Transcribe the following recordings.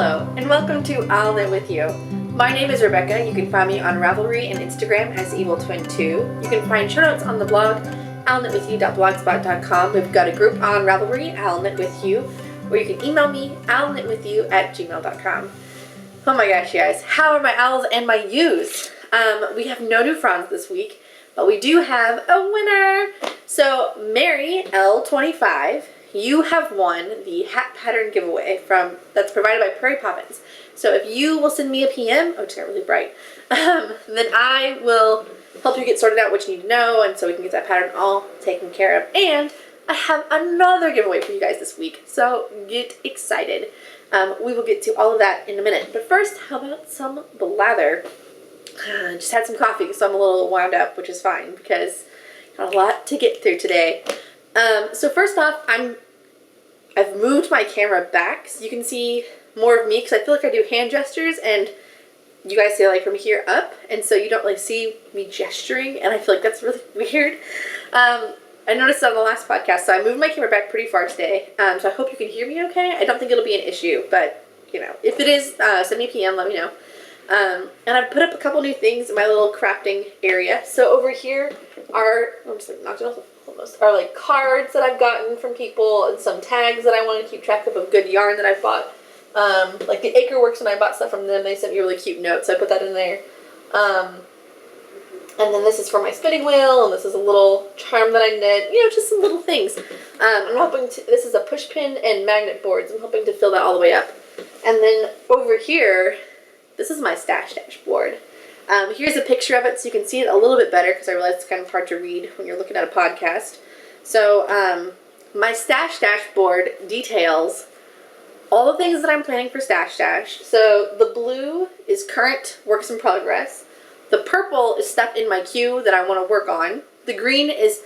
Hello, and welcome to I'll Knit With You. My name is Rebecca. You can find me on Ravelry and Instagram as EvilTwin2. You can find show notes on the blog, illknitwithyou.blogspot.com. We've got a group on Ravelry, I'll Knit With You, or you can email me, illknitwithyou@gmail.com. Oh my gosh, you guys. How are my owls and my yous? We have no new fronds this week, but we do have a winner. So, Mary L25, you have won the hat pattern giveaway that's provided by Prairie Poppins. So if you will send me a PM, oh, it's got really bright, then I will help you get sorted out what you need to know, and so we can get that pattern all taken care of. And I have another giveaway for you guys this week, so get excited. We will get to all of that in a minute. But first, how about some blather? Just had some coffee, so I'm a little wound up, which is fine because got a lot to get through today. So first off, I've moved my camera back so you can see more of me because I feel like I do hand gestures and you guys see like from here up, and so you don't really see me gesturing, and I feel like that's really weird. I noticed that on the last podcast, so I moved my camera back pretty far today, so I hope you can hear me okay. I don't think it'll be an issue, but you know, if it is, send me a PM, let me know. And I've put up a couple new things in my little crafting area. So over here are, I'm just like knocked it off almost, are like cards that I've gotten from people and some tags that I want to keep track of good yarn that I've bought. Like the Acre Works, when I bought stuff from them, they sent me a really cute note, so I put that in there. And then this is for my spinning wheel, and this is a little charm that I knit, you know, just some little things. I'm hoping to, this is a push pin and magnet boards. I'm hoping to fill that all the way up. And then over here, this is my stash board. Here's a picture of it so you can see it a little bit better because I realize it's kind of hard to read when you're looking at a podcast. So my stash board details all the things that I'm planning for stash. So the blue is current works in progress. The purple is stuff in my queue that I want to work on. The green is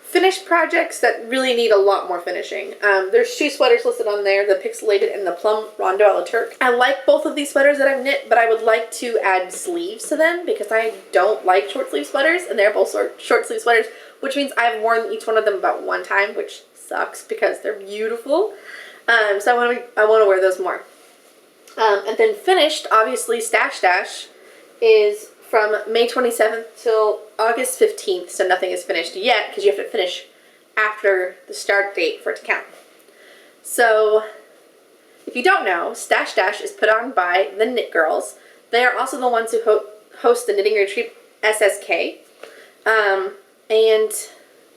finished projects that really need a lot more finishing. There's 2 sweaters listed on there, the Pixelated and the Plum Rondo a la Turk. I like both of these sweaters that I've knit, but I would like to add sleeves to them because I don't like short sleeve sweaters, and they're both short sleeve sweaters, which means I've worn each one of them about one time, which sucks because they're beautiful. So I want to wear those more. And then finished, obviously, stash is from May 27th till August 15th, so nothing is finished yet because you have to finish after the start date for it to count. So, if you don't know, Stash is put on by the Knit Girls. They are also the ones who host the Knitting Retreat SSK. And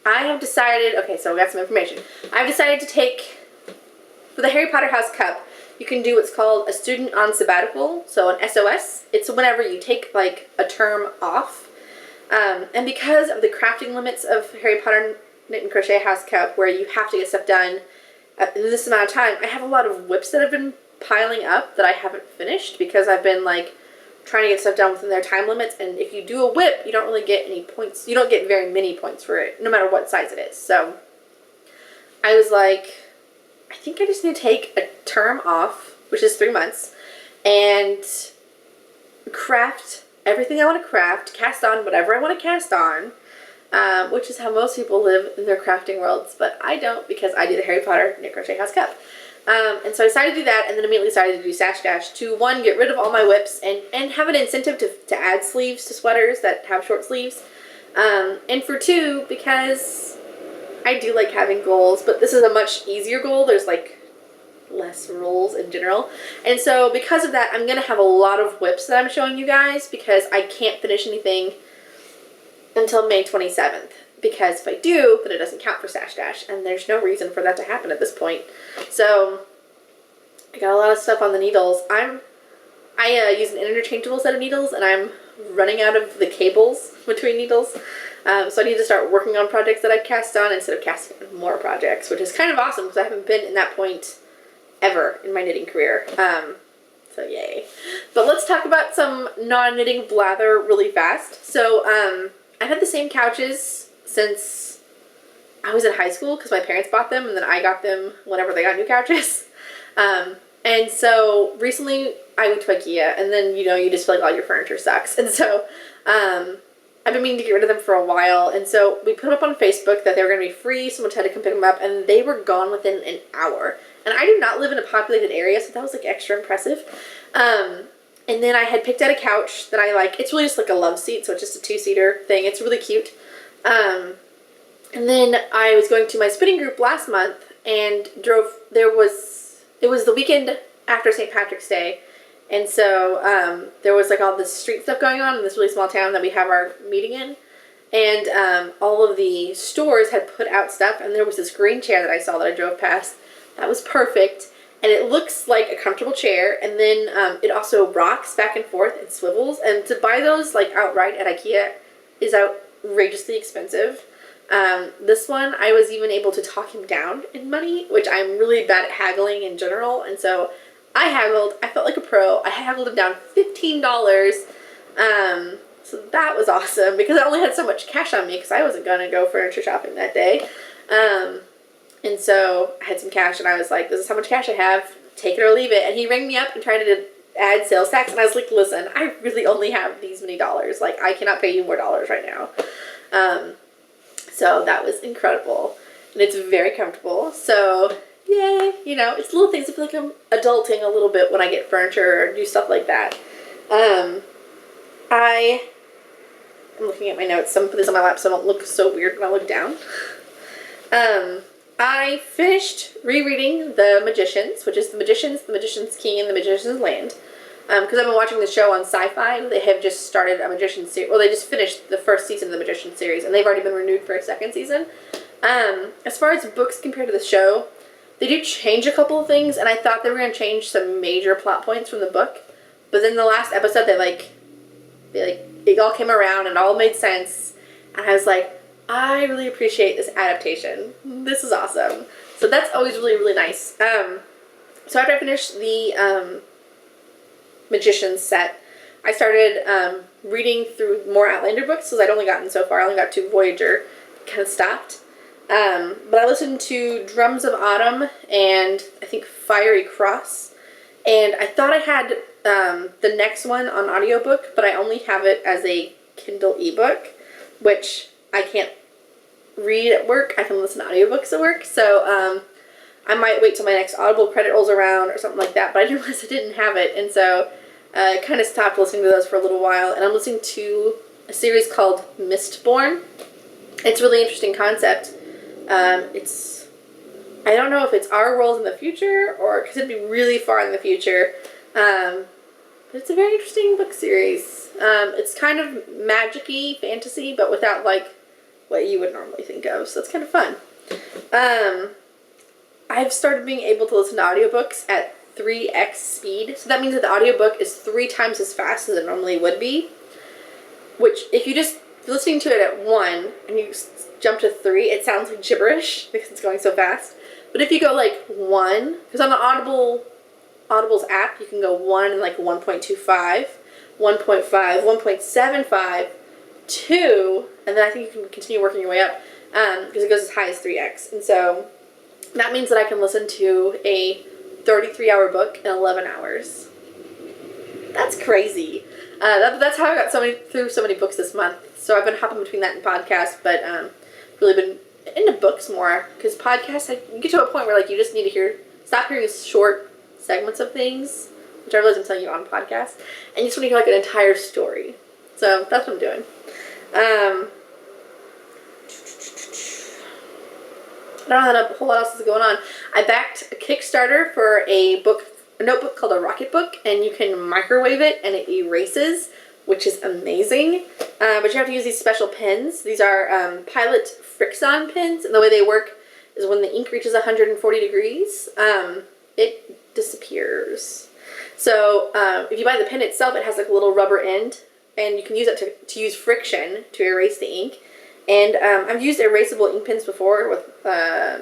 I have decided, okay, so we got some information. I've decided to take, for the Harry Potter House Cup, you can do what's called a student on sabbatical, so an SOS. It's whenever you take like a term off. And because of the crafting limits of Harry Potter Knit and Crochet House Cup, where you have to get stuff done in this amount of time, I have a lot of whips that have been piling up that I haven't finished because I've been like trying to get stuff done within their time limits. And if you do a whip, you don't really get any points. You don't get very many points for it, no matter what size it is. So I was like, I think I just need to take a term off, which is 3 months, and craft everything I want to craft, cast on whatever I want to cast on, which is how most people live in their crafting worlds, but I don't because I do the Harry Potter Knit Crochet House Cup. And so I decided to do that, and then immediately decided to do Stash to, one, get rid of all my whips and have an incentive to add sleeves to sweaters that have short sleeves, and for 2, because I do like having goals, but this is a much easier goal. There's like less rules in general. And so because of that, I'm going to have a lot of whips that I'm showing you guys because I can't finish anything until May 27th. Because if I do, then it doesn't count for Stash and there's no reason for that to happen at this point. So I got a lot of stuff on the needles. I use an interchangeable set of needles, and I'm running out of the cables between needles. So I need to start working on projects that I've cast on instead of casting more projects, which is kind of awesome because I haven't been in that point ever in my knitting career. So yay. But let's talk about some non-knitting blather really fast. So I've had the same couches since I was in high school because my parents bought them, and then I got them whenever they got new couches. And so recently I went to IKEA, and then, you know, you just feel like all your furniture sucks. And so I've been meaning to get rid of them for a while, and so we put them up on Facebook that they were going to be free. Someone tried to come pick them up, and they were gone within an hour. And I do not live in a populated area, so that was like extra impressive. And then I had picked out a couch that I like. It's really just like a love seat, so it's just a 2-seater thing. It's really cute. And then I was going to my spinning group last month and it was the weekend after St. Patrick's Day. And so there was like all this street stuff going on in this really small town that we have our meeting in. And all of the stores had put out stuff, and there was this green chair that I saw that I drove past. That was perfect. And it looks like a comfortable chair, and then it also rocks back and forth and swivels. And to buy those like outright at IKEA is outrageously expensive. This one, I was even able to talk him down in money, which I'm really bad at haggling in general. And so I haggled. I felt like a pro. I haggled him down $15. So that was awesome because I only had so much cash on me because I wasn't going to go furniture shopping that day. And so I had some cash and I was like, this is how much cash I have. Take it or leave it. And he rang me up and tried to add sales tax. And I was like, listen, I really only have these many dollars. Like, I cannot pay you more dollars right now. So that was incredible. And it's very comfortable. So, yay. You know, it's little things. I feel like I'm adulting a little bit when I get furniture or do stuff like that. I'm looking at my notes. I'm putting this on my lap so I don't look so weird when I look down. I finished rereading The Magicians, which is The Magician's King, and The Magician's Land. Because I've been watching the show on Sci-Fi. They have just started a Magician series. Well, they just finished the first season of the Magician series, and they've already been renewed for a second season. As far as books compared to the show, they do change a couple of things, and I thought they were going to change some major plot points from the book. But then the last episode, it all came around and all made sense. And I was like, I really appreciate this adaptation. This is awesome. So that's always really, really nice. So after I finished the Magician set, I started reading through more Outlander books because I'd only gotten so far. I only got to Voyager. Kind of stopped. But I listened to Drums of Autumn and I think Fiery Cross. And I thought I had the next one on audiobook, but I only have it as a Kindle ebook, which I can't read at work. I can listen to audiobooks at work, so I might wait till my next Audible credit rolls around or something like that, but I didn't realize I didn't have it, and so I kind of stopped listening to those for a little while, and I'm listening to a series called Mistborn. It's a really interesting concept. I don't know if it's our world in the future, or because it'd be really far in the future, but it's a very interesting book series. It's kind of magic-y fantasy, but without, like, what you would normally think of, so it's kind of fun. I've started being able to listen to audiobooks at 3x speed, so that means that the audiobook is 3 times as fast as it normally would be, which, if you're listening to it at 1, and you jump to 3, it sounds like gibberish, because it's going so fast. But if you go, like, 1, because on the Audible's app, you can go 1 and, like, 1.25, 1.5, 1.75, 2, and then I think you can continue working your way up, because it goes as high as 3x. And so that means that I can listen to a 33-hour book in 11 hours. That's crazy. That's how I got through so many books this month. So I've been hopping between that and podcasts, but really been into books more, because podcasts, you get to a point where, like, you just need to stop hearing short segments of things, which I realize I'm telling you on podcasts, and you just want to hear, like, an entire story. So that's what I'm doing. I don't know a whole lot else is going on. I backed a Kickstarter for a notebook called a Rocket Book, and you can microwave it and it erases, which is amazing. But you have to use these special pens. These are Pilot Frixon pens, and the way they work is when the ink reaches 140 degrees, it disappears. So if you buy the pen itself, it has like a little rubber end, and you can use it to use friction to erase the ink. And I've used erasable ink pens before with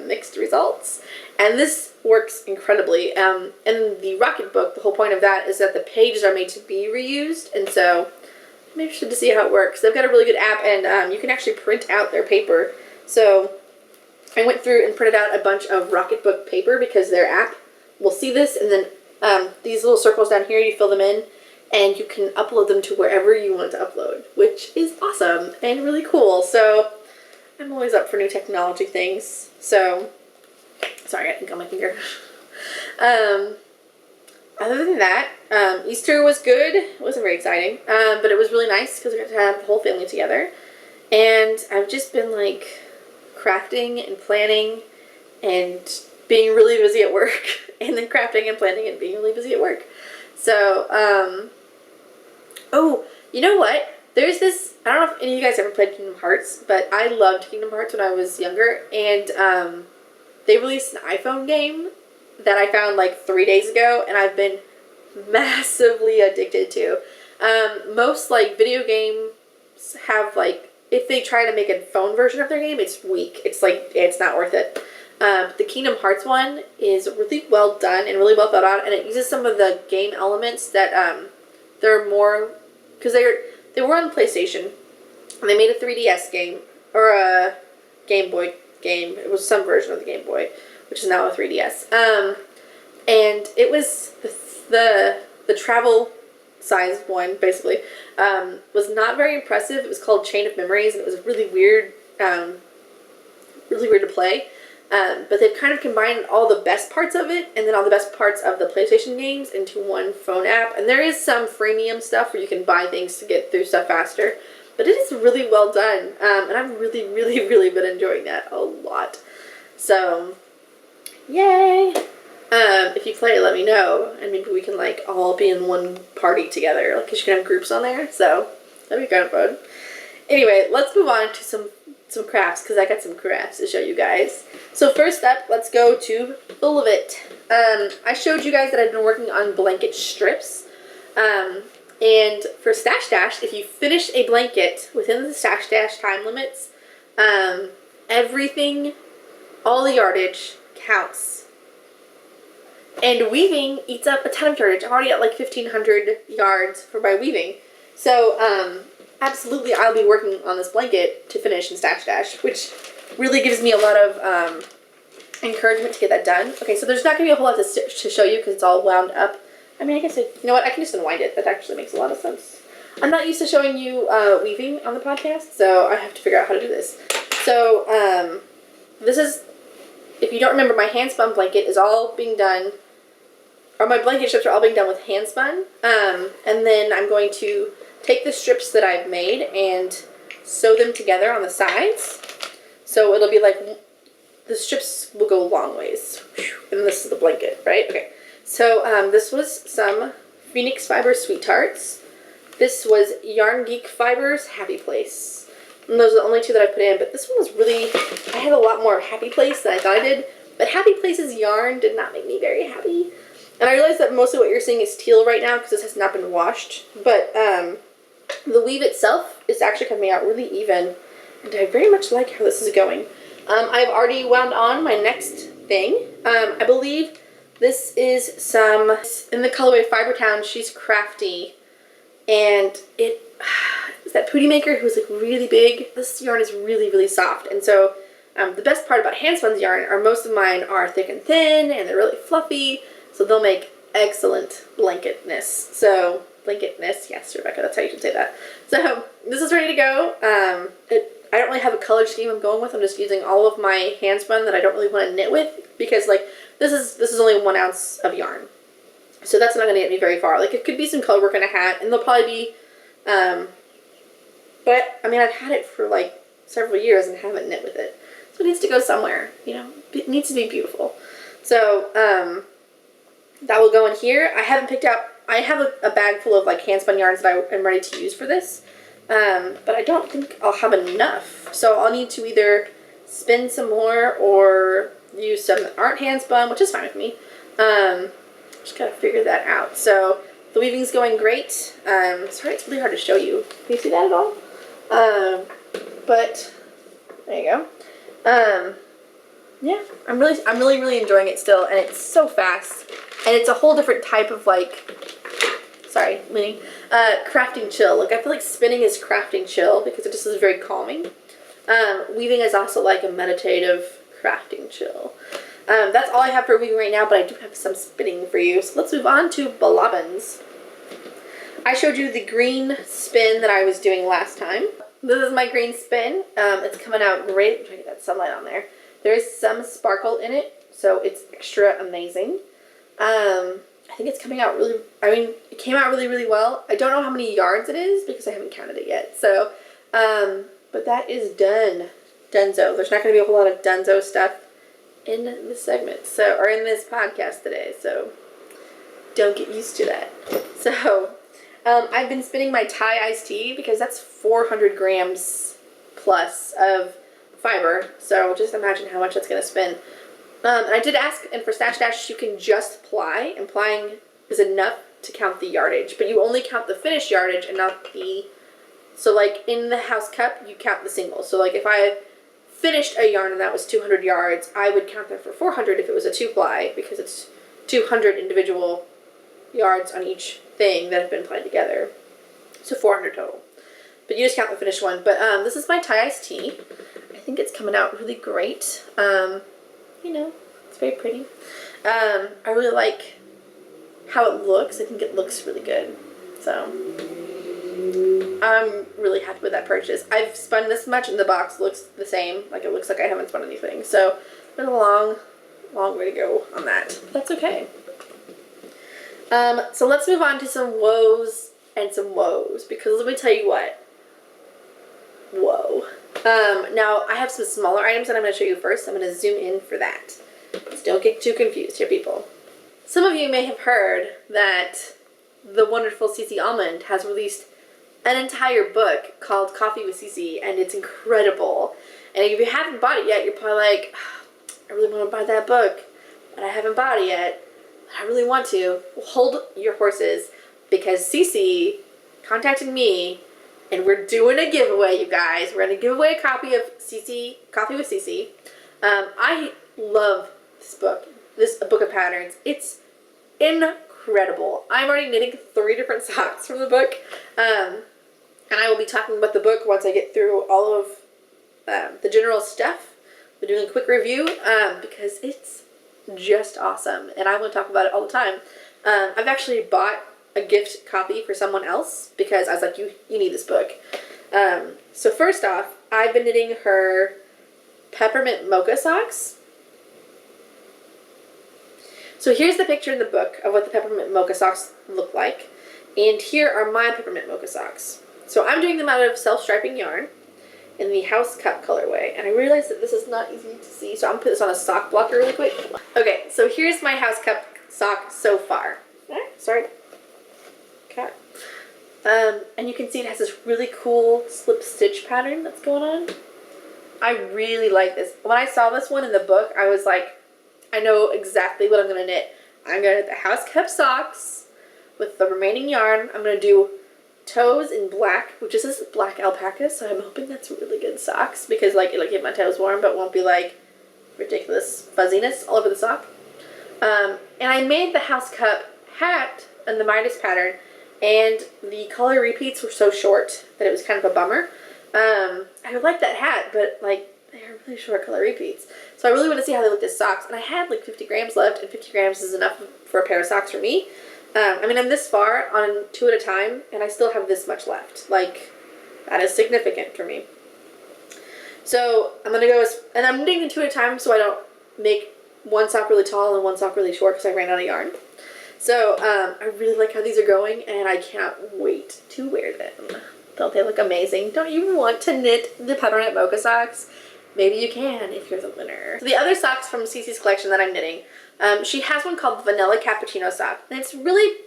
mixed results, and this works incredibly. And the Rocket Book, the whole point of that is that the pages are made to be reused, and so I'm interested to see how it works. They've got a really good app, and you can actually print out their paper. So I went through and printed out a bunch of Rocket Book paper because their app will see this, and then these little circles down here, you fill them in, and you can upload them to wherever you want to upload, which is awesome and really cool. So I'm always up for new technology things. So, sorry, I got ink on my finger. Other than that, Easter was good. It wasn't very exciting, but it was really nice because we got to have the whole family together. And I've just been like crafting and planning and being really busy at work, and then crafting and planning and being really busy at work. So, oh, you know what? There's this, I don't know if any of you guys ever played Kingdom Hearts, but I loved Kingdom Hearts when I was younger, and they released an iPhone game that I found like 3 days ago, and I've been massively addicted to. Most like video games have like, if they try to make a phone version of their game, it's weak. It's like, it's not worth it. The Kingdom Hearts one is really well done and really well thought out, and it uses some of the game elements that they're more, because they were on PlayStation, and they made a 3DS game, or a Game Boy game. It was some version of the Game Boy, which is now a 3DS. And it was the travel size one, basically, was not very impressive. It was called Chain of Memories, and it was really weird to play. But they've kind of combined all the best parts of it and then all the best parts of the PlayStation games into one phone app. And there is some freemium stuff where you can buy things to get through stuff faster. But it is really well done. And I've really, really, really been enjoying that a lot. So, yay! If you play, let me know. And maybe we can, like, all be in one party together. Like, 'cause you can have groups on there. So, that'd be kind of fun. Anyway, let's move on to some crafts, because I got some crafts to show you guys. So first up, let's go to Full of It. I showed you guys that I've been working on blanket strips. And for Stash Dash, if you finish a blanket within the Stash Dash time limits, everything, all the yardage counts. And weaving eats up a ton of yardage. I'm already at like 1,500 yards for my weaving. So, absolutely, I'll be working on this blanket to finish in Stash Dash, which really gives me a lot of encouragement to get that done. Okay, so there's not going to be a whole lot to show you because it's all wound up. I mean, I guess, you know what, I can just unwind it. That actually makes a lot of sense. I'm not used to showing you weaving on the podcast, so I have to figure out how to do this. So, this is, if you don't remember, my hand-spun blanket is all being done, or my blanket strips are all being done with hand-spun, and then I'm going to take the strips that I've made and sew them together on the sides. So it'll be like, the strips will go long ways. And this is the blanket, right? Okay. So this was some Phoenix Fiber Sweet Tarts. This was Yarn Geek Fibers Happy Place. And those are the only two that I put in, but this one was really, I had a lot more Happy Place than I thought I did. But Happy Place's yarn did not make me very happy. And I realize that mostly what you're seeing is teal right now because this has not been washed. But the weave itself is actually coming out really even, and I very much like how this is going. I've already wound on my next thing. I believe this is some, in the colorway Fibertown, She's Crafty, and it is that Pootie Maker who's like really big. This yarn is really, really soft, and so the best part about hand-spun yarn are most of mine are thick and thin, and they're really fluffy, so they'll make excellent blanketness. So, blanketness, yes, Rebecca, that's how you should say that. So, this is ready to go. I don't really have a color scheme I'm going with. I'm just using all of my hand-spun that I don't really want to knit with, because, like, this is only 1 ounce of yarn. So that's not going to get me very far. Like, it could be some color work in a hat, and they'll probably be, but, I mean, I've had it for, like, several years and haven't knit with it. So it needs to go somewhere, you know? It needs to be beautiful. So, that will go in here. I haven't picked out, I have a bag full of, like, hand-spun yarns that I am ready to use for this. But I don't think I'll have enough. So I'll need to either spin some more or use some that aren't hand-spun, which is fine with me. Just gotta figure that out. So the weaving's going great. Sorry, it's really hard to show you. Can you see that at all? But there you go. Yeah, I'm really enjoying it still, and it's so fast, and it's a whole different type of, like, sorry, leaning, crafting chill. Like, I feel like spinning is crafting chill because it just is very calming. Weaving is also like a meditative crafting chill. That's all I have for weaving right now, but I do have some spinning for you. So let's move on to blobbins. I showed you the green spin that I was doing last time. This is my green spin. It's coming out great. I'm trying to get that sunlight on there. There's some sparkle in it, so it's extra amazing. I think it's coming out really, it came out really, really well. I don't know how many yards it is because I haven't counted it yet. So, but that is done. Dunzo. There's not going to be a whole lot of Dunzo stuff in this segment, so, or in this podcast today, so don't get used to that. So, I've been spinning my Thai iced tea because that's 400 grams plus of fiber, so just imagine how much that's going to spin. And I did ask, and for Snatch Dash, you can just ply, and plying is enough to count the yardage, but you only count the finished yardage and not the, so like in the house cup, you count the single. So like if I finished a yarn and that was 200 yards, I would count that for 400 if it was a 2-ply, because it's 200 individual yards on each thing that have been plied together. So 400 total. But you just count the finished one. But this is my Thai iced tea. I think it's coming out really great. You know, it's very pretty. I really like how it looks. I think it looks really good. So I'm really happy with that purchase. I've spun this much and the box looks the same. Like it looks like I haven't spun anything. So it's been a long, long way to go on that. But that's okay. So let's move on to some woes and some woes, because let me tell you what. Whoa. Now, I have some smaller items that I'm going to show you first. I'm going to zoom in for that. So don't get too confused here, people. Some of you may have heard that the wonderful Cece Almond has released an entire book called Coffee with Cece, and it's incredible. And if you haven't bought it yet, you're probably like, oh, I really want to buy that book, but I haven't bought it yet. I really want to. Well, hold your horses, because Cece contacted me, and we're doing a giveaway, you guys. We're going to give away a copy of Cece, Coffee with Cece. I love this book of patterns. It's incredible. I'm already knitting 3 different socks from the book, and I will be talking about the book once I get through all of the general stuff. We're doing a quick review because it's just awesome, and I want to talk about it all the time. I've actually bought a gift copy for someone else because I was like, you need this book. So first off, I've been knitting her peppermint mocha socks. So here's the picture in the book of what the peppermint mocha socks look like, and here are my peppermint mocha socks. So I'm doing them out of self-striping yarn in the House Cup colorway, and I realized that this is not easy to see, so I'm gonna put this on a sock blocker really quick. Okay, so here's my House Cup sock so far. Sorry. Cat. And you can see it has this really cool slip stitch pattern that's going on. I really like this. When I saw this one in the book, I was like, I know exactly what I'm going to knit. I'm going to knit the House Cup socks with the remaining yarn. I'm going to do toes in black, which is this black alpaca, so I'm hoping that's really good socks, because like it'll keep my toes warm but won't be like ridiculous fuzziness all over the sock. And I made the House Cup hat in the Midas pattern, and the color repeats were so short that it was kind of a bummer. I would like that hat, but like they're really short color repeats. So I really want to see how they looked as socks, and I had like 50 grams left, and 50 grams is enough for a pair of socks for me. I mean, I'm this far on 2 at a time, and I still have this much left. Like, that is significant for me. So I'm going to go, and I'm knitting 2 at a time so I don't make one sock really tall and one sock really short because I ran out of yarn. So I really like how these are going, and I can't wait to wear them. Don't they look amazing? Don't you want to knit the peppermint mocha socks? Maybe you can if you're the winner. So the other socks from Cece's collection that I'm knitting, she has one called the Vanilla Cappuccino sock. And it's really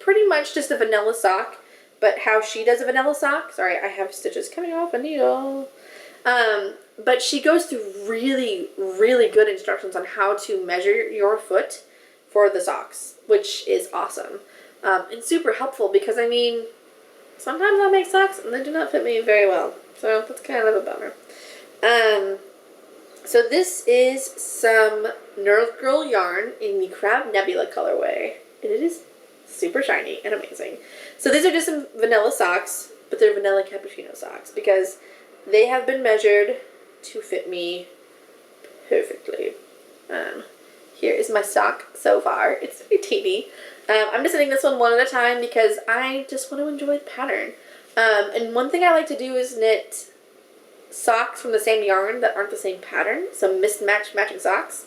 pretty much just a vanilla sock, but how she does a vanilla sock. Sorry, I have stitches coming off a needle. But she goes through really, really good instructions on how to measure your foot for the socks, which is awesome. And super helpful because, I mean, sometimes I'll make socks and they do not fit me very well. So that's kind of a bummer. So this is some Nerve Girl yarn in the Crab Nebula colorway. And it is super shiny and amazing. So these are just some vanilla socks, but they're vanilla cappuccino socks because they have been measured to fit me perfectly. Here is my sock so far. It's very teeny. I'm just knitting this one at a time because I just want to enjoy the pattern. And one thing I like to do is knit socks from the same yarn that aren't the same pattern. So mismatched matching socks.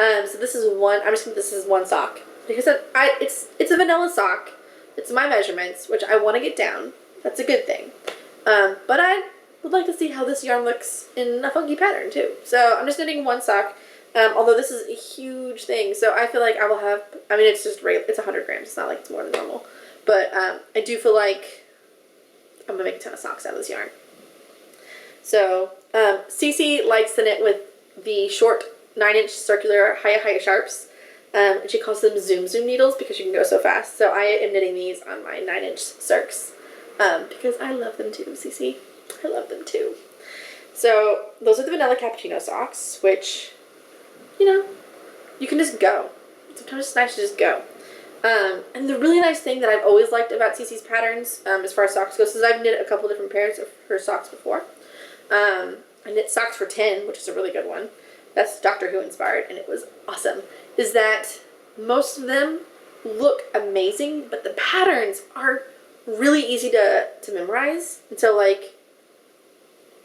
So this is one. I'm just gonna. This is one sock because it's a vanilla sock. It's my measurements, which I want to get down. That's a good thing. But I would like to see how this yarn looks in a funky pattern too. So I'm just knitting one sock. Although this is a huge thing, so I feel like I will have. I mean, it's just it's 100 grams. It's not like it's more than normal. But I do feel like I'm gonna make a ton of socks out of this yarn. So Cece likes to knit with the short 9-inch circular Hiya Sharps. And she calls them Zoom needles because you can go so fast. So I am knitting these on my 9-inch circs because I love them too, Cece. I love them too. So those are the vanilla cappuccino socks, which, you know, you can just go. Sometimes it's nice to just go. And the really nice thing that I've always liked about Cece's patterns, as far as socks goes, is I've knit a couple different pairs of her socks before. I knit socks for 10, which is a really good one. That's Doctor Who inspired, and it was awesome. Is that most of them look amazing, but the patterns are really easy to memorize. And so, like,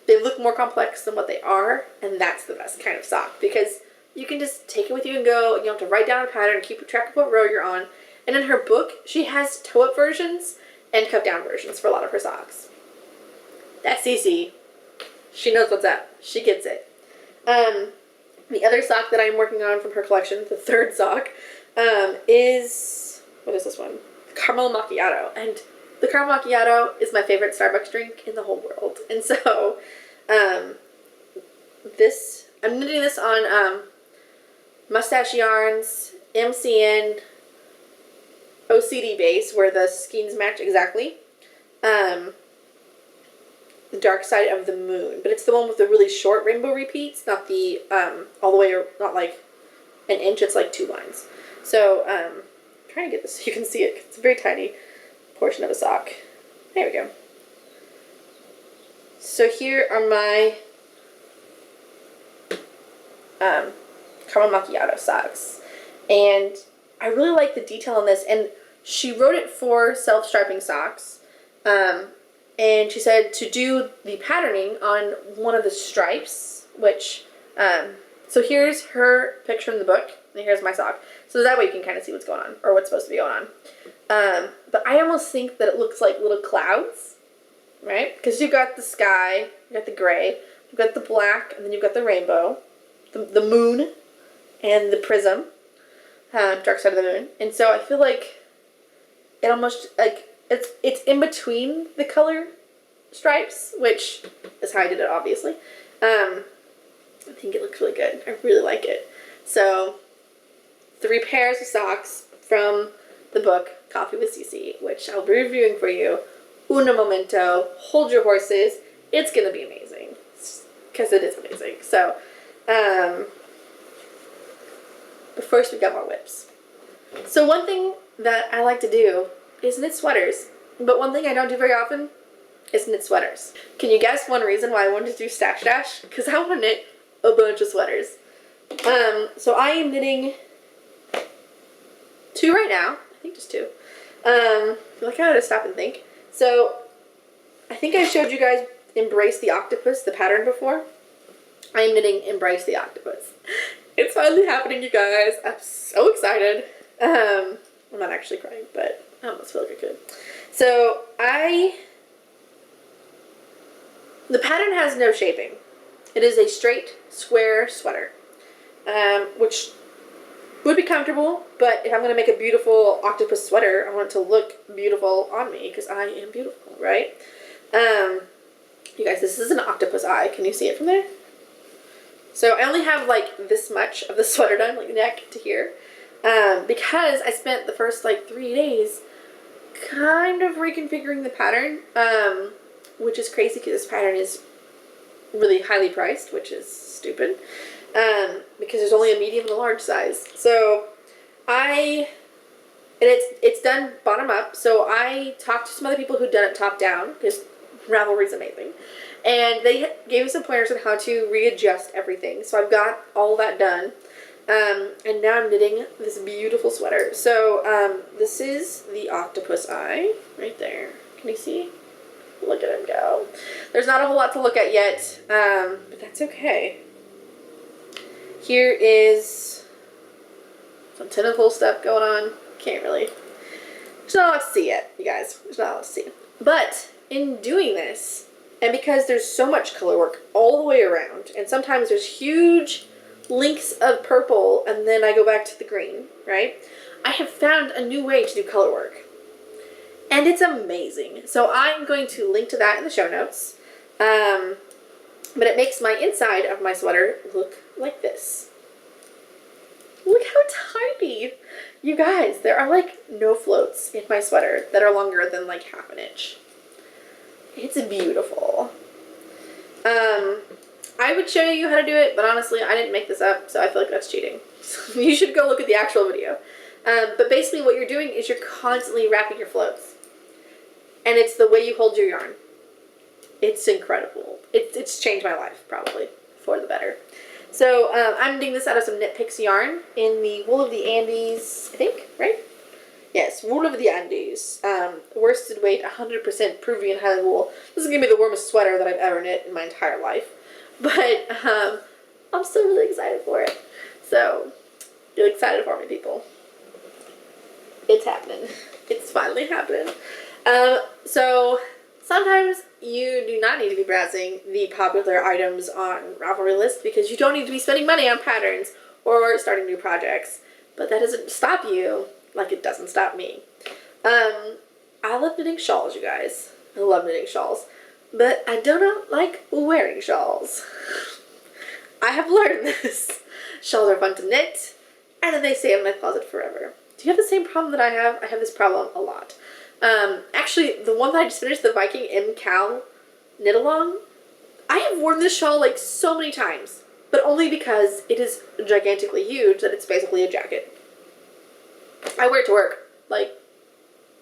they look more complex than what they are, and that's the best kind of sock because you can just take it with you and go. You don't have to write down a pattern, keep track of what row you're on. And in her book, she has toe-up versions and cup-down versions for a lot of her socks. That's Cece. She knows what's up. She gets it. The other sock that I'm working on from her collection, the third sock, is, what is this one? Caramel Macchiato. And the Caramel Macchiato is my favorite Starbucks drink in the whole world. And so, I'm knitting this on Mustache Yarns, MCN, OCD base, where the skeins match exactly. The Dark Side of the Moon, but it's the one with the really short rainbow repeats, not the all the way, or not like an inch. It's like 2 lines. So I'm trying to get this so you can see it. It's a very tiny portion of a sock. There we go. So here are my Caramel Macchiato socks, and I really like the detail on this. And she wrote it for self-striping socks. And she said to do the patterning on one of the stripes, which, so here's her picture in the book, and here's my sock. So that way you can kind of see what's going on, or what's supposed to be going on. But I almost think that it looks like little clouds, right? Because you've got the sky, you've got the gray, you've got the black, and then you've got the rainbow, the moon, and the prism, Dark Side of the Moon. And so I feel like it almost, like, it's in between the color stripes, which is how I did it, obviously. I think it looks really good. I really like it. So, 3 pairs of socks from the book Coffee with Cece, which I'll be reviewing for you. Uno momento. Hold your horses. It's going to be amazing. Because it is amazing. So, but first we got more whips. So one thing that I like to do is knit sweaters. But one thing I don't do very often is knit sweaters. Can you guess one reason why I wanted to do Stash Dash? Because I want to knit a bunch of sweaters. So I am knitting 2 right now. I think just 2. I feel like I ought to stop and think. So I think I showed you guys Embrace the Octopus, the pattern, before. I am knitting Embrace the Octopus. It's finally happening, you guys. I'm so excited. I'm not actually crying, but I almost feel like I could. So the pattern has no shaping. It is a straight, square sweater, which would be comfortable, but if I'm going to make a beautiful octopus sweater, I want it to look beautiful on me, because I am beautiful, right? You guys, this is an octopus eye. Can you see it from there? So I only have like this much of the sweater done, like neck to here, because I spent the first like 3 days kind of reconfiguring the pattern, which is crazy because this pattern is really highly priced, which is stupid, because there's only a medium and a large size. So it's done bottom up, so I talked to some other people who'd done it top down, because Ravelry's amazing, and they gave me some pointers on how to readjust everything. So I've got all that done, and now I'm knitting this beautiful sweater. So this is the octopus eye right there. Can you see? Look at him go. There's not a whole lot to look at yet, but that's okay. Here is some tentacle stuff going on. Can't really. There's not a lot to see yet, you guys. There's not a lot to see. But in doing this, and because there's so much color work all the way around, and sometimes there's huge links of purple, and then I go back to the green, right? I have found a new way to do color work. And it's amazing. So I'm going to link to that in the show notes. But it makes my inside of my sweater look like this. Look how tiny. You guys, there are like no floats in my sweater that are longer than like half an inch. It's beautiful. I would show you how to do it, but honestly, I didn't make this up, so I feel like that's cheating. So you should go look at the actual video. But basically what you're doing is you're constantly wrapping your floats. And it's the way you hold your yarn. It's incredible. It's changed my life, probably, for the better. So I'm knitting this out of some Knit Picks yarn in the Wool of the Andes, I think, right? Yes, Wool of the Andes. Worsted weight, 100% Peruvian Highland wool. This is going to be the warmest sweater that I've ever knit in my entire life. But I'm still really excited for it. So, get excited for me, people. It's happening. It's finally happening. So, sometimes you do not need to be browsing the popular items on Ravelry list because you don't need to be spending money on patterns or starting new projects. But that doesn't stop you like it doesn't stop me. I love knitting shawls, you guys. I love knitting shawls. But I do not like wearing shawls. I have learned this. Shawls are fun to knit, and then they stay in my closet forever. Do you have the same problem that I have? I have this problem a lot. Actually, the one that I just finished, the Viking M. Cal knit along, I have worn this shawl like so many times, but only because it is gigantically huge that it's basically a jacket. I wear it to work like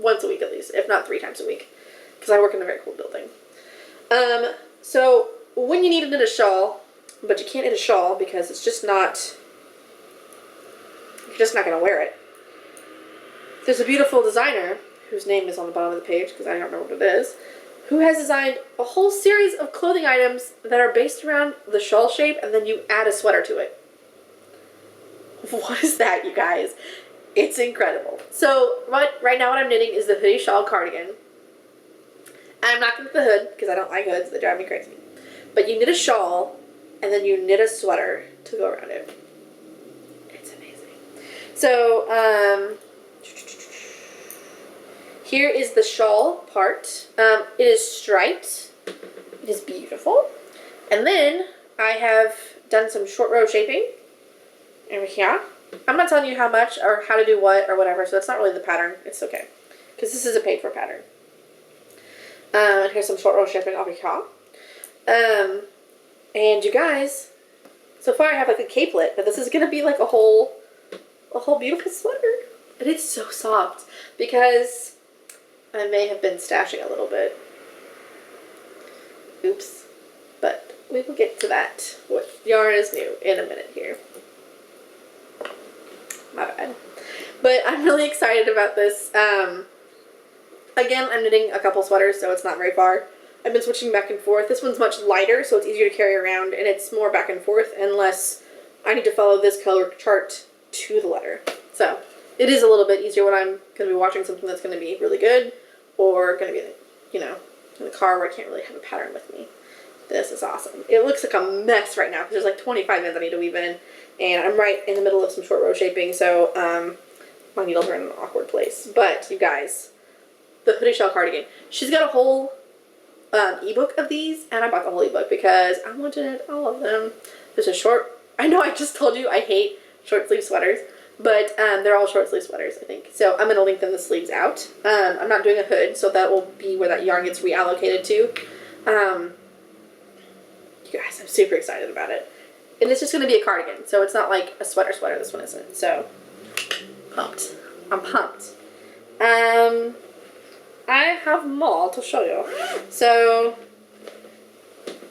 once a week at least, if not 3 times a week, because I work in a very cool building. So when you need to knit a shawl, but you can't knit a shawl because it's just not, you're just not going to wear it. There's a beautiful designer, whose name is on the bottom of the page because I don't remember what it is, who has designed a whole series of clothing items that are based around the shawl shape and then you add a sweater to it. What is that, you guys? It's incredible. So right now what I'm knitting is the hoodie shawl cardigan. I'm not going to knit the hood because I don't like hoods. They drive me crazy. But you knit a shawl and then you knit a sweater to go around it. It's amazing. So, here is the shawl part. It is striped. It is beautiful. And then I have done some short row shaping over here. I'm not telling you how much or how to do what or whatever, so that's not really the pattern. It's okay. Because this is a paid for pattern. And here's some short row shaping over here. And you guys, so far I have like a capelet, but this is going to be like a whole beautiful sweater. And it's so soft because I may have been stashing a little bit. Oops. But we will get to that. What yarn is new in a minute here. My bad. But I'm really excited about this. Again, I'm knitting a couple sweaters, so it's not very far. I've been switching back and forth. This one's much lighter, so it's easier to carry around, and it's more back and forth unless I need to follow this color chart to the letter. So it is a little bit easier when I'm going to be watching something that's going to be really good or going to be, you know, in the car where I can't really have a pattern with me. This is awesome. It looks like a mess right now because there's like 25 minutes I need to weave in, and I'm right in the middle of some short row shaping, so my needles are in an awkward place. But you guys, the hoodie shawl cardigan. She's got a whole ebook of these, and I bought the whole ebook because I wanted to knit all of them. There's a short, I know I just told you I hate short sleeve sweaters, but they're all short sleeve sweaters, I think. So I'm going to lengthen the sleeves out. I'm not doing a hood, so that will be where that yarn gets reallocated to. You guys, I'm super excited about it. And it's just going to be a cardigan, so it's not like a sweater, this one isn't. So, pumped. I'm pumped. I have more to show you. So,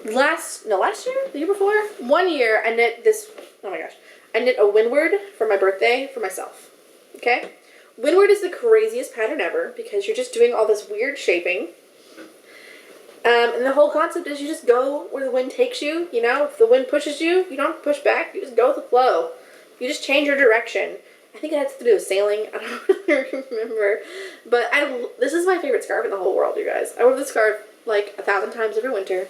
last year? The year before? 1 year, I knit this, oh my gosh. I knit a windward for my birthday for myself. Okay? Windward is the craziest pattern ever because you're just doing all this weird shaping. And the whole concept is you just go where the wind takes you. You know, if the wind pushes you, you don't push back. You just go with the flow. You just change your direction. I think it has to do with sailing. I don't really remember. But this is my favorite scarf in the whole world, you guys. I wear this scarf like 1,000 times every winter.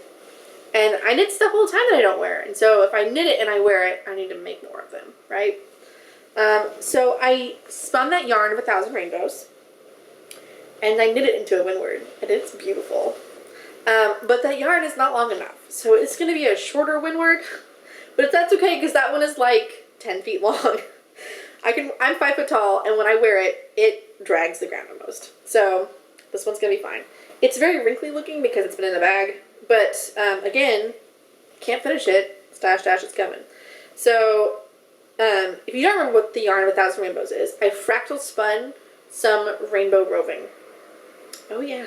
And I knit stuff all the time that I don't wear. And so if I knit it and I wear it, I need to make more of them, right? So I spun that yarn of 1,000 rainbows. And I knit it into a windward. And it's beautiful. But that yarn is not long enough. So it's going to be a shorter windward. But that's okay because that one is like 10 feet long. I'm 5 foot tall, and when I wear it, it drags the ground almost. So this one's going to be fine. It's very wrinkly looking because it's been in the bag. But again, can't finish it. Stash, it's coming. So if you don't remember what the yarn of 1,000 rainbows is, I fractal spun some rainbow roving. Oh yeah.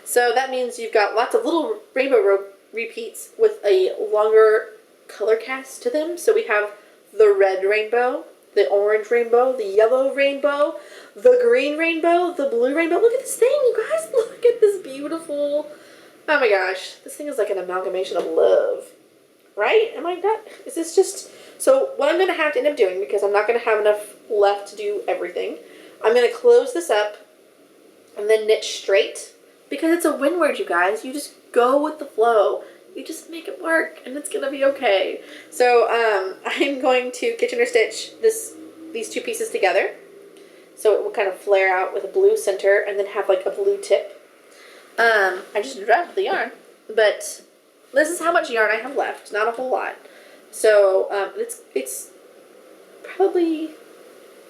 So that means you've got lots of little rainbow repeats with a longer color cast to them. So we have the red rainbow, the orange rainbow, the yellow rainbow, the green rainbow, the blue rainbow. Look at this thing, you guys. Look at this beautiful... Oh my gosh. This thing is like an amalgamation of love. Right? Am I not? Is this just... So what I'm going to have to end up doing, because I'm not going to have enough left to do everything, I'm going to close this up and then knit straight. Because it's a windward, you guys. You just go with the flow. You just make it work, and it's going to be okay. So I'm going to Kitchener stitch these two pieces together. So it will kind of flare out with a blue center and then have like a blue tip. I just dropped the yarn. But this is how much yarn I have left. Not a whole lot. So it's probably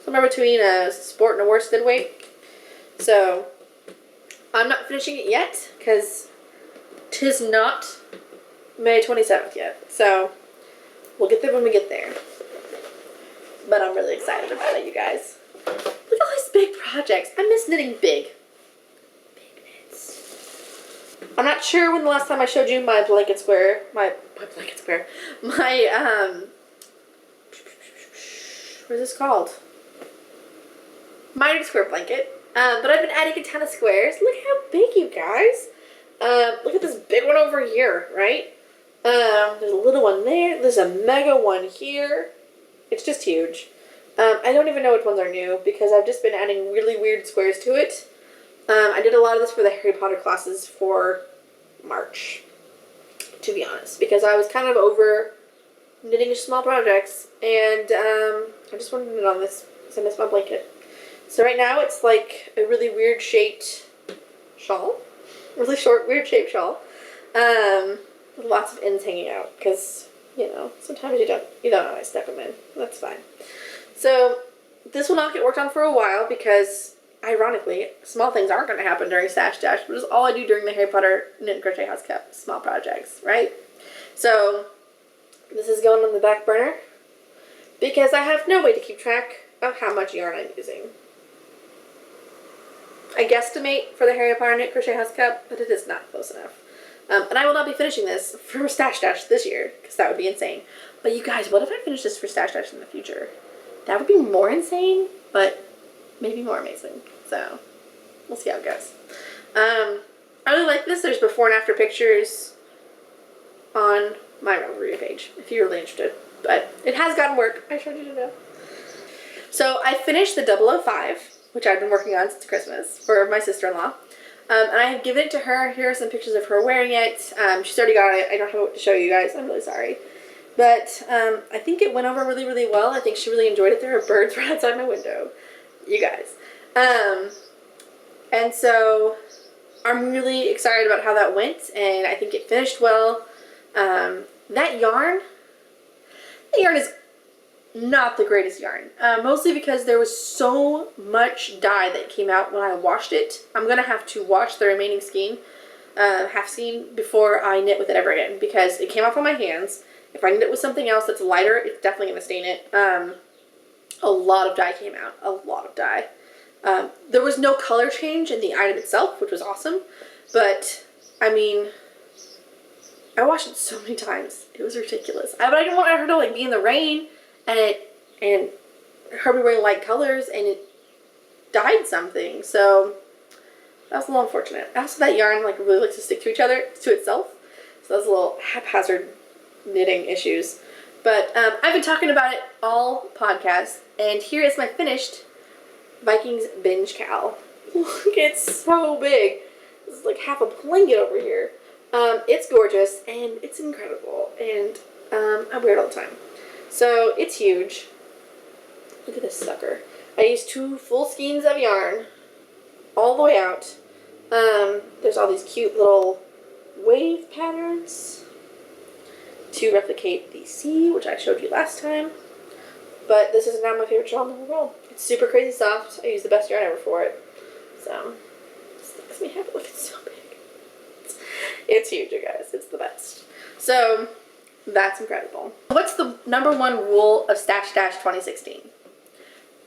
somewhere between a sport and a worsted weight. So I'm not finishing it yet because 'tis not May 27th yet. So we'll get there when we get there. But I'm really excited about it, you guys. Look at all these big projects. I miss knitting big. Big knits. I'm not sure when the last time I showed you my blanket square. My blanket square. My, what is this called? Miter square blanket. But I've been adding a ton of squares. Look how big, you guys. Look at this big one over here, right? There's a little one there. There's a mega one here. It's just huge. I don't even know which ones are new because I've just been adding really weird squares to it. I did a lot of this for the Harry Potter classes for March, to be honest, because I was kind of over knitting small projects, and I just wanted to knit on this because I miss my blanket. So right now it's like a really weird shaped shawl. Really short, weird shaped shawl. With lots of ends hanging out because, you know, sometimes you don't always step them in. That's fine. So this will not get worked on for a while because, ironically, small things aren't going to happen during Stash Dash, but it's all I do during the Harry Potter Knit and Crochet House Cup small projects, right? So this is going on the back burner because I have no way to keep track of how much yarn I'm using. I guesstimate for the Harry Potter Knit Crochet House Cup, but it is not close enough. And I will not be finishing this for Stash Dash this year, because that would be insane. But you guys, what if I finish this for Stash Dash in the future? That would be more insane, but maybe more amazing. So, we'll see how it goes. I really like this. There's before and after pictures on my Ravelry page, if you're really interested. But it has gotten work. I showed you to know. So, I finished the 005, which I've been working on since Christmas, for my sister-in-law. And I have given it to her. Here are some pictures of her wearing it. She's already got it. I don't have what to show you guys. I'm really sorry. But I think it went over really, really well. I think she really enjoyed it. There are birds right outside my window. You guys. And so I'm really excited about how that went. And I think it finished well. That yarn is not the greatest yarn. Mostly because there was so much dye that came out when I washed it. I'm going to have to wash the remaining skein, half skein, before I knit with it ever again. Because it came off on my hands. If I knit it with something else that's lighter, it's definitely going to stain it. A lot of dye came out. A lot of dye. There was no color change in the item itself, which was awesome. But, I mean, I washed it so many times. It was ridiculous. But I didn't want her to, like, be in the rain. And her be wearing light colors, and it dyed something, so that was a little unfortunate. Also, that yarn like really likes to stick to itself, so that's a little haphazard knitting issues. But I've been talking about it all podcast, and here is my finished Vikings binge cowl. Look, it's so big. It's like half a blanket over here. It's gorgeous, and it's incredible, and I wear it all the time. So, it's huge. Look at this sucker. I used 2 full skeins of yarn all the way out. There's all these cute little wave patterns to replicate the sea, which I showed you last time. But this is now my favorite shawl in the world. It's super crazy soft. I use the best yarn ever for it. So, this makes me happy. Look, it's so big. It's huge, you guys. It's the best. So, that's incredible. What's the #1 rule of Stash Dash 2016?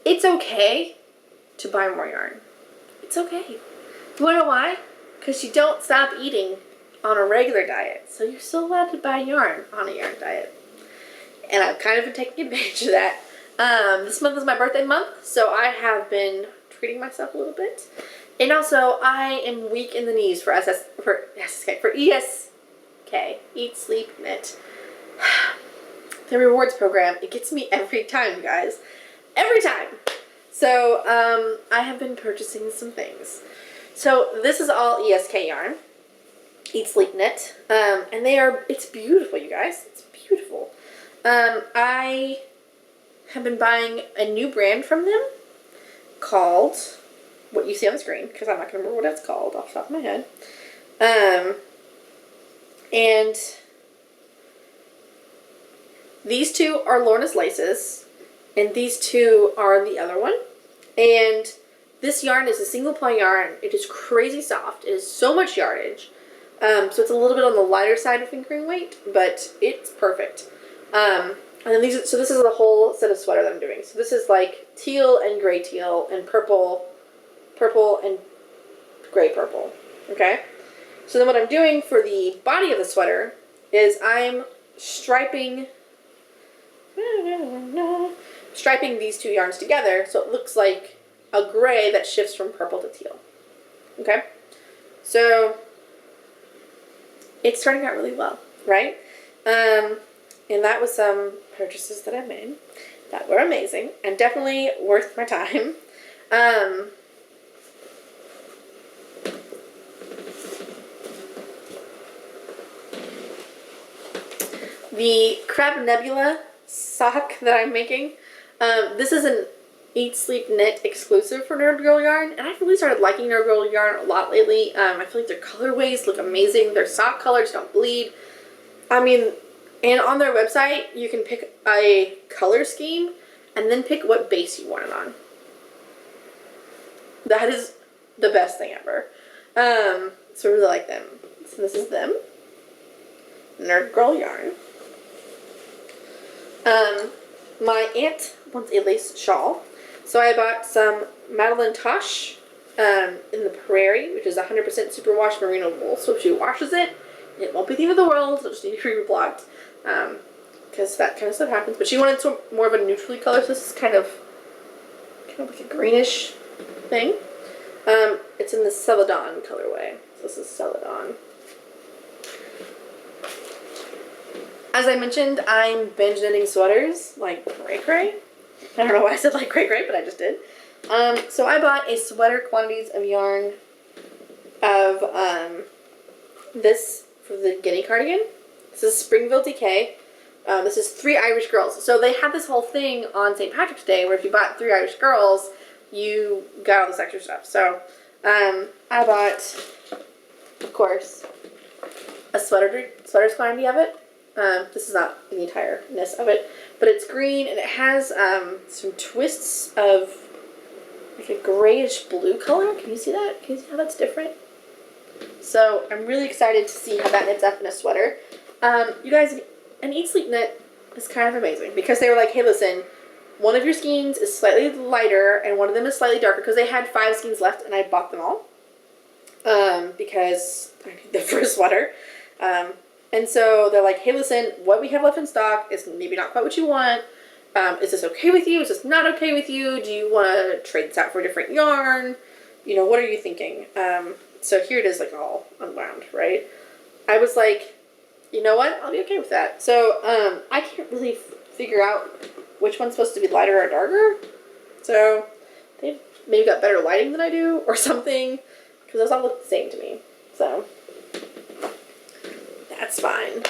It's okay to buy more yarn. It's okay. You wanna know why? Because you don't stop eating on a regular diet. So you're still allowed to buy yarn on a yarn diet. And I've kind of been taking advantage of that. This month is my birthday month, so I have been treating myself a little bit. And also, I am weak in the knees for ESK, Eat, Sleep, Knit. The rewards program, it gets me every time, you guys. Every time. So, I have been purchasing some things. So, this is all ESK yarn. Eat, Sleep, Knit. And it's beautiful, you guys. It's beautiful. I have been buying a new brand from them called what you see on the screen, because I'm not going to remember what it's called off the top of my head. And these 2 are Lorna's laces, and these 2 are the other one. And this yarn is a single ply yarn. It is crazy soft. It is so much yardage. So it's a little bit on the lighter side of fingering weight, but it's perfect. And then this is the whole set of sweater that I'm doing. So this is like teal and gray teal and purple and gray purple. Okay? So then what I'm doing for the body of the sweater is I'm striping these 2 yarns together so it looks like a gray that shifts from purple to teal. Okay? So it's turning out really well, right? And that was some purchases that I made that were amazing and definitely worth my time. The Crab Nebula sock that I'm making, this is an Eat, Sleep, Knit exclusive for Nerd Girl Yarn, and I've really started liking Nerd Girl Yarn a lot lately. I feel like their colorways look amazing. Their sock colors don't bleed. I mean, and on their website, you can pick a color scheme and then pick what base you want it on. That is the best thing ever. So I really like them. So this is them. Nerd Girl Yarn. My aunt wants a lace shawl. So I bought some Madeline Tosh in the Prairie, which is 100% superwash merino wool. So if she washes it, it won't be the end of the world. It'll just need to be reblocked. Because that kind of stuff happens. But she wanted some more of a neutrally color, so this is kind of like a greenish thing. It's in the Celadon colorway. So this is Celadon. As I mentioned, I'm binge knitting sweaters like cray. I don't know why I said like cray, but I just did. So I bought a sweater quantities of yarn of this for the Guinea cardigan. This is Springville DK. This is 3 Irish Girls. So they had this whole thing on St. Patrick's Day where if you bought 3 Irish Girls, you got all this extra stuff. So I bought, of course, a sweater's quantity of it. This is not the entireness of it, but it's green and it has some twists of like a grayish blue color. Can you see that? Can you see how that's different? So I'm really excited to see how that knits up in a sweater. You guys, an Eat Sleep Knit is kind of amazing because they were like, hey, listen, one of your skeins is slightly lighter and one of them is slightly darker because they had 5 skeins left and I bought them all because I need them for a sweater. And so they're like, hey, listen, what we have left in stock is maybe not quite what you want. Is this okay with you? Is this not okay with you? Do you want to trade this out for a different yarn? You know, what are you thinking? So here it is like all unwound, right? I was like, you know what? I'll be okay with that. So, I can't really figure out which one's supposed to be lighter or darker. So, they've maybe got better lighting than I do or something, because those all look the same to me. So, that's fine.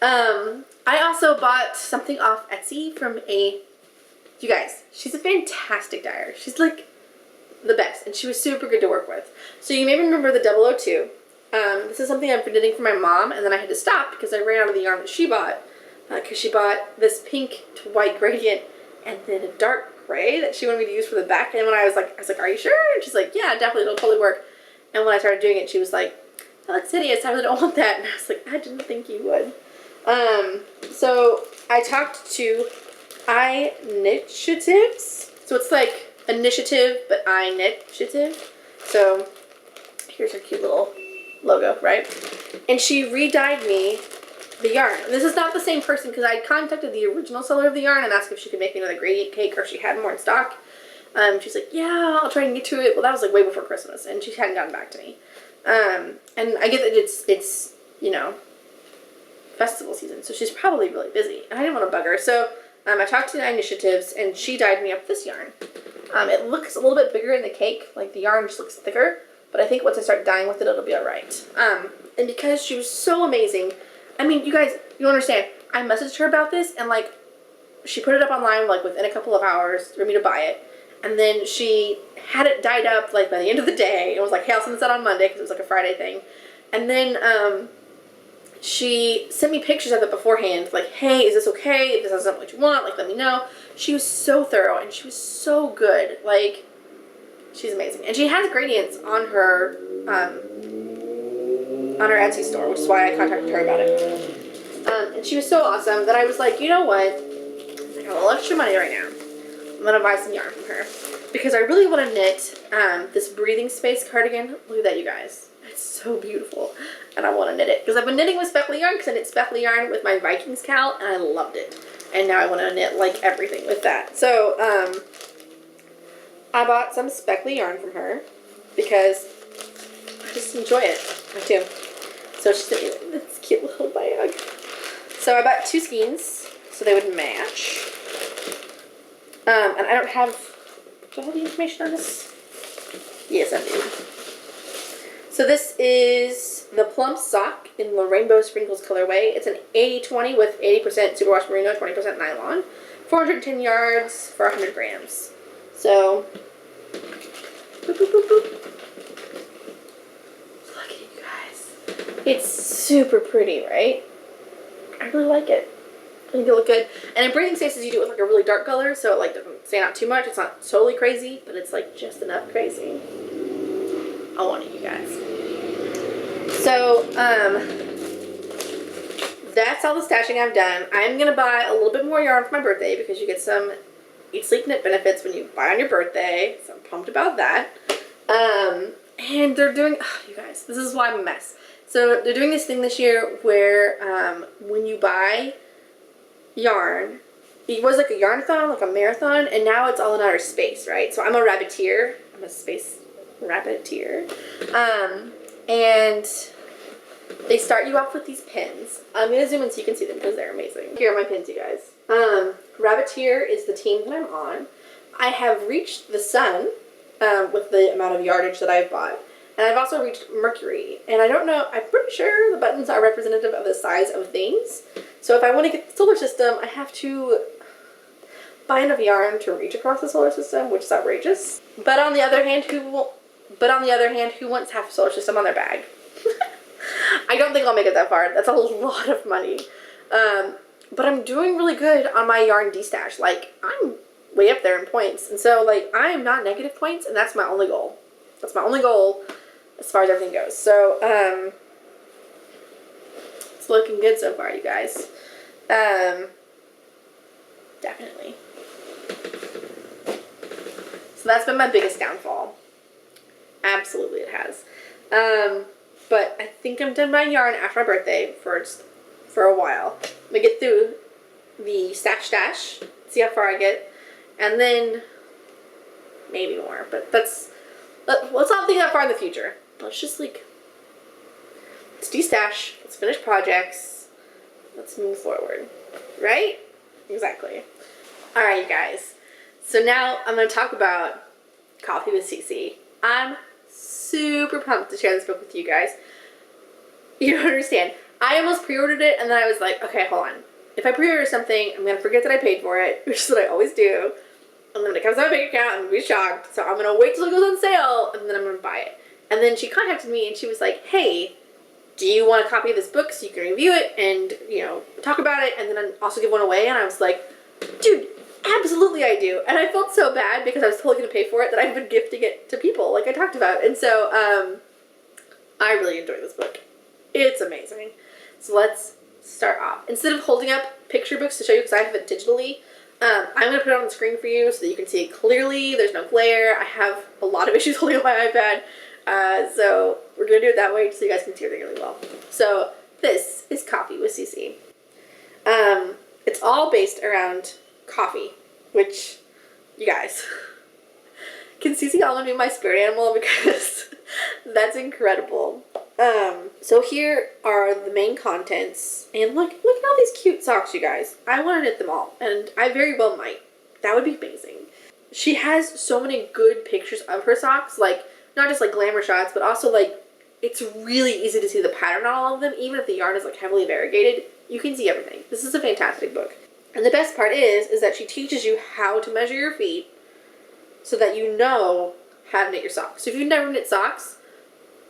I also bought something off Etsy from you guys, she's a fantastic dyer. She's like the best, and she was super good to work with. So you may remember the 002. This is something I've been knitting for my mom, and then I had to stop because I ran out of the yarn that she bought, because she bought this pink to white gradient and then a dark gray that she wanted me to use for the back. And when I was like, are you sure? And she's like, yeah, definitely, it'll totally work. And when I started doing it, she was like, that looks hideous, I really don't want that. And I was like, I didn't think you would. So I talked to Initiatives. So it's like initiative, but initiative. So here's her cute little logo, right? And she re-dyed me the yarn. And this is not the same person, because I contacted the original seller of the yarn and asked if she could make me another gradient cake or if she had more in stock. She's like, yeah, I'll try and get to it. Well, that was like way before Christmas, and she hadn't gotten back to me. And I get that it's you know, festival season, so she's probably really busy. And I didn't want to bug her, so I talked to Initiatives, and she dyed me up this yarn. It looks a little bit bigger in the cake, like the yarn just looks thicker, but I think once I start dyeing with it, it'll be alright. And because she was so amazing, I mean, you guys, you don't understand, I messaged her about this, and like, she put it up online like within a couple of hours for me to buy it, and then she had it dyed up like by the end of the day. It was like, hey, I'll send this out on Monday, because it was like a Friday thing. And then, she sent me pictures of it beforehand, like, hey, is this okay? If this isn't what you want, like, let me know. She was so thorough, and she was so good. Like, she's amazing. And she has gradients on her Etsy store, which is why I contacted her about it. And she was so awesome that I was like, you know what? I got a little extra money right now. I'm going to buy some yarn from her. Because I really want to knit this breathing space cardigan. Look at that, you guys. It's so beautiful, and I want to knit it because I've been knitting with speckly yarn, because I knit speckly yarn with my Vikings cowl, and I loved it. And now I want to knit like everything with that. So I bought some speckly yarn from her because I just enjoy it. I do. So she sent me this cute little bag. So I bought 2 skeins so they would match. And I don't have. Do I have the information on this? Yes, I do. So this is the Plum Sock in the Rainbow Sprinkles colorway. It's an 80-20 with 80% superwash merino, 20% nylon. 410 yards for 100 grams. So, boop, boop, boop, boop. Look at you guys. It's super pretty, right? I really like it. I think it'll look good. And in breathing spaces, you do it with like a really dark color, so it like doesn't stand out too much. It's not totally crazy, but it's like just enough crazy. I want it, you guys. So, that's all the stashing I've done. I'm going to buy a little bit more yarn for my birthday because you get some Eat Sleep Knit benefits when you buy on your birthday. So I'm pumped about that. And they're doing, you guys, this is why I'm a mess. So they're doing this thing this year where when you buy yarn, it was like a yarn-a-thon, like a marathon, and now it's all in outer space, right? So I'm a rabbiteer. I'm a space rabbiteer. And they start you off with these pins. I'm going to zoom in so you can see them because they're amazing. Here are my pins, you guys. Rabbiteer is the team that I'm on. I have reached the sun with the amount of yardage that I've bought. And I've also reached Mercury. And I don't know, I'm pretty sure the buttons are representative of the size of things. So if I want to get the solar system, I have to buy enough yarn to reach across the solar system, which is outrageous. But on the other hand, who wants half a solar system on their bag? I don't think I'll make it that far. That's a lot of money. But I'm doing really good on my yarn destash. Like, I'm way up there in points. And so, like, I am not negative points, and that's my only goal. That's my only goal as far as everything goes. So, it's looking good so far, you guys. Definitely. So that's been my biggest downfall. Absolutely it has. But I think I'm done buying yarn after my birthday for a while. I'm going to get through the stash, see how far I get, and then maybe more. But let's not think that far in the future. Let's just, like, let's de-stash, let's finish projects, let's move forward. Right? Exactly. All right, you guys. So now I'm going to talk about Coffee with Cece. I'm super pumped to share this book with you guys. You don't understand. I almost pre-ordered it, and then I was like, okay, hold on. If I pre-order something, I'm going to forget that I paid for it, which is what I always do. And then when it comes out of my bank account, I'm going to be shocked. So I'm going to wait till it goes on sale, and then I'm going to buy it. And then she contacted me, and she was like, hey, do you want a copy of this book so you can review it and, you know, talk about it, and then also give one away? And I was like, dude, absolutely I do. And I felt so bad because I was totally going to pay for it that I've been gifting it to people, like I talked about. And so I really enjoy this book. It's amazing. So let's start off. Instead of holding up picture books to show you because I have it digitally, I'm going to put it on the screen for you so that you can see it clearly. There's no glare. I have a lot of issues holding up my iPad. So we're going to do it that way so you guys can see everything really well. So this is Coffee with Cece. It's all based around coffee, which, you guys, can Cece Almond be my spirit animal? Because that's incredible. So here are the main contents, and look at all these cute socks, you guys. I want to knit them all, and I very well might. That would be amazing. She has so many good pictures of her socks, like, not just like glamour shots, but also like, it's really easy to see the pattern on all of them, even if the yarn is like heavily variegated. You can see everything. This is a fantastic book. And the best part is that she teaches you how to measure your feet so that you know how to knit your socks. So if you've never knit socks,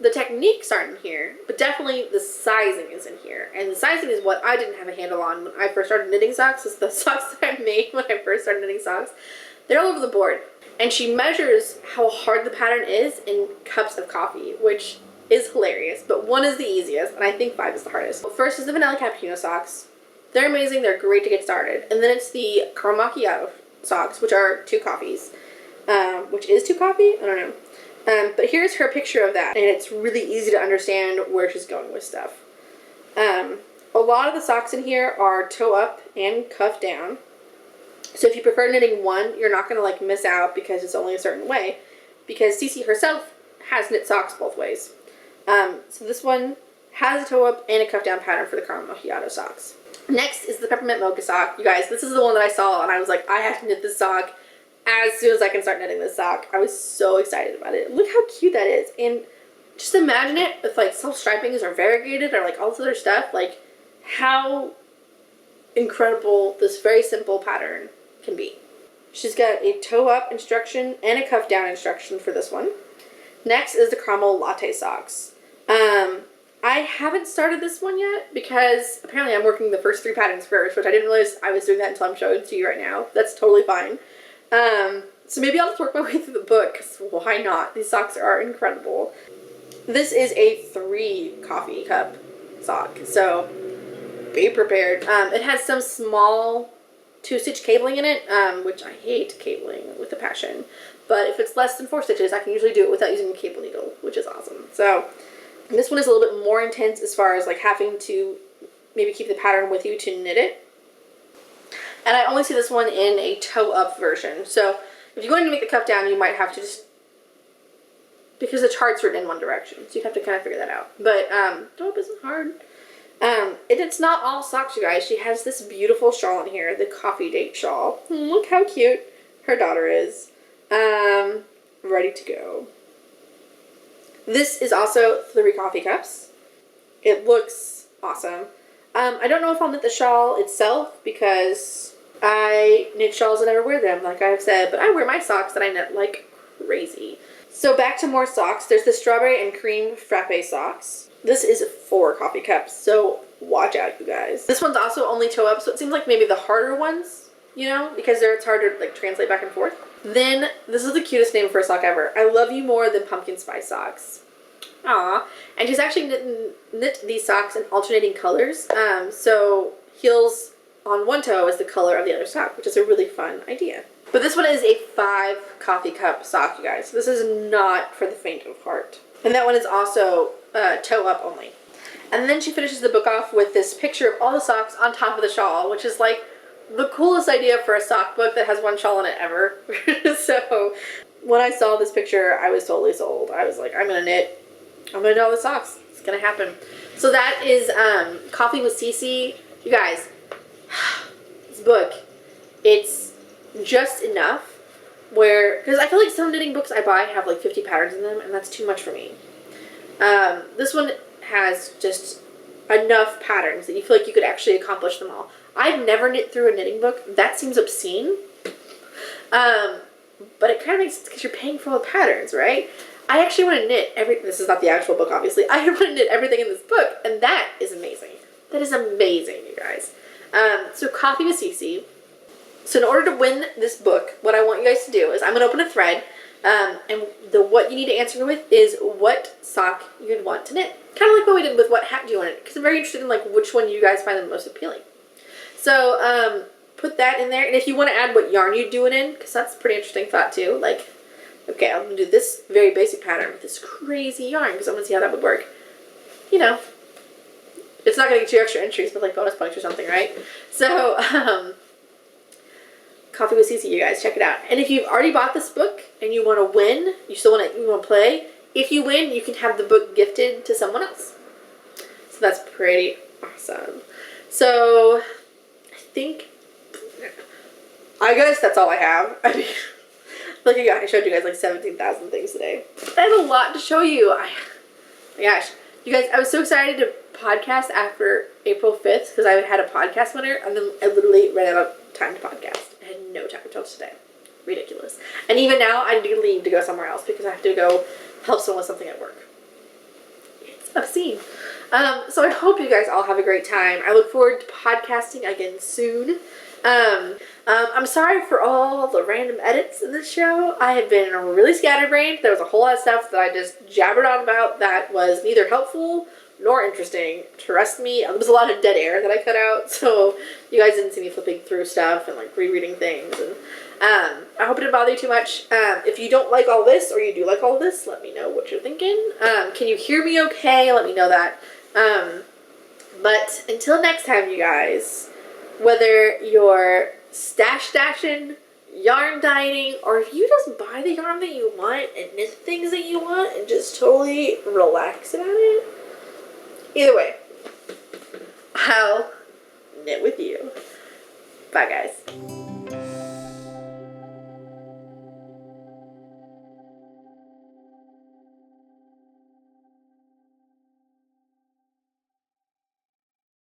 the techniques aren't in here, but definitely the sizing is in here. And the sizing is what I didn't have a handle on when I first started knitting socks. It's the socks that I made when I first started knitting socks. They're all over the board. And she measures how hard the pattern is in cups of coffee, which is hilarious. But 1 is the easiest, and I think 5 is the hardest. First is the vanilla cappuccino socks. They're amazing. They're great to get started. And then it's the caramel macchiato socks, which are 2 coffees. Which is 2 coffee? I don't know. But here's her picture of that, and it's really easy to understand where she's going with stuff. A lot of the socks in here are toe up and cuff down. So if you prefer knitting one, you're not going to like miss out because it's only a certain way. Because Cece herself has knit socks both ways. So this one has a toe up and a cuff down pattern for the caramel macchiato socks. Next is the peppermint mocha sock. You guys, this is the one that I saw and I was like, I have to knit this sock as soon as I can start knitting this sock. I was so excited about it. Look how cute that is. And just imagine it with like self-stripings or variegated or like all this other stuff. Like how incredible this very simple pattern can be. She's got a toe up instruction and a cuff down instruction for this one. Next is the caramel latte socks. I haven't started this one yet because apparently I'm working the first 3 patterns first, which I didn't realize I was doing that until I'm showing it to you right now. That's totally fine. So maybe I'll just work my way through the book, because why not? These socks are incredible. This is a 3 coffee cup sock, so be prepared. It has some small 2-stitch cabling in it, which I hate cabling with a passion. But if it's less than 4 stitches, I can usually do it without using a cable needle, which is awesome. So this one is a little bit more intense as far as like having to maybe keep the pattern with you to knit it. And I only see this one in a toe-up version. So if you're going to make the cuff down, you might have to just, because the chart's written in one direction, so you have to kind of figure that out. But toe-up isn't hard. And it's not all socks, you guys. She has this beautiful shawl in here, the coffee date shawl. Look how cute her daughter is. Ready to go. This is also 3 coffee cups. It looks awesome. I don't know if I'll knit the shawl itself because I knit shawls and never wear them, like I've said, but I wear my socks that I knit like crazy. So back to more socks. There's the strawberry and cream frappe socks. This is 4 coffee cups, so watch out, you guys. This one's also only toe up, so it seems like maybe the harder ones, you know, because it's hard to like translate back and forth. Then, this is the cutest name for a sock ever. I love you more than pumpkin spice socks. Aww. And she's actually knit these socks in alternating colors. So heels on one toe is the color of the other sock, which is a really fun idea. But this one is a 5 coffee cup sock, you guys. This is not for the faint of heart. And that one is also toe up only. And then she finishes the book off with this picture of all the socks on top of the shawl, which is like the coolest idea for a sock book that has one shawl in it ever. So when I saw this picture, I was totally sold. I was like, I'm gonna knit all the socks. It's gonna happen. So that is Coffee with Cece. You guys, this book, it's just enough where, because I feel like some knitting books I buy have like 50 patterns in them, and that's too much for me. This one has just enough patterns that you feel like you could actually accomplish them all. I've never knit through a knitting book. That seems obscene. But it kind of makes sense because you're paying for all the patterns, right? I actually want to knit this is not the actual book, obviously. I want to knit everything in this book, and that is amazing. That is amazing, you guys. So Coffee with Cece. So in order to win this book, what I want you guys to do is I'm going to open a thread, and what you need to answer me with is what sock you'd want to knit. Kind of like what we did with what hat do you want to knit, because I'm very interested in like which one you guys find the most appealing. So put that in there, and if you want to add what yarn you'd do it in, because that's a pretty interesting thought too. Like, okay, I'm going to do this very basic pattern with this crazy yarn, because I want to see how that would work. You know, it's not going to get you extra entries, but like bonus points or something, right? So, Coffee with Cece, you guys, check it out. And if you've already bought this book and you want to win, you want to play, if you win, you can have the book gifted to someone else. So that's pretty awesome. So I guess that's all I have. I mean, like I showed you guys like 17,000 things today. I have a lot to show you. My gosh. You guys, I was so excited to podcast after April 5th because I had a podcast winner, and then I literally ran out of time to podcast. I had no time until today. Ridiculous. And even now, I do leave to go somewhere else because I have to go help someone with something at work. It's obscene. So I hope you guys all have a great time. I look forward to podcasting again soon. I'm sorry for all the random edits in this show. I have been really scatterbrained. There was a whole lot of stuff that I just jabbered on about that was neither helpful nor interesting. Trust me, there was a lot of dead air that I cut out, so you guys didn't see me flipping through stuff and like rereading things. And I hope it didn't bother you too much. If you don't like all this or you do like all this, let me know what you're thinking. Can you hear me okay? Let me know that. But until next time, you guys, whether you're stashing, yarn dyeing, or if you just buy the yarn that you want and knit things that you want and just totally relax about it, either way, I'll knit with you. Bye, guys.